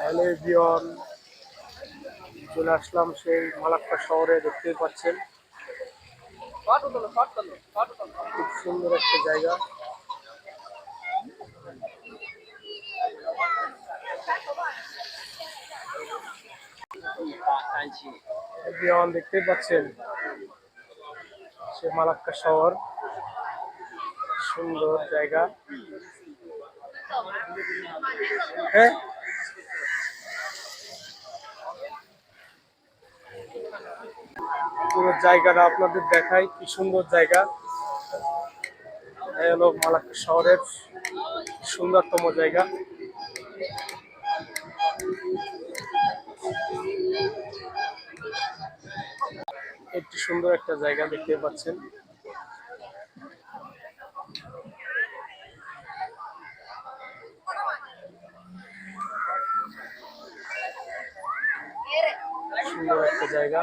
Hello everyone, চলে আসলাম সেই Malacca শহরে। দেখতেই পাচ্ছেন খুব সুন্দর একটা জায়গা। এভরিওয়ান দেখতেই পাচ্ছেন সে মালাক্কা শহর, সুন্দর জায়গা। হ্যাঁ, পুরো জায়গাটা আপনাদের দেখাই, কি সুন্দর জায়গা। এই হলো মালাক্কা শহরের সুন্দরতম জায়গা। একটি সুন্দর একটা জায়গা দেখতে পাচ্ছেন। সুন্দর একটা জায়গা।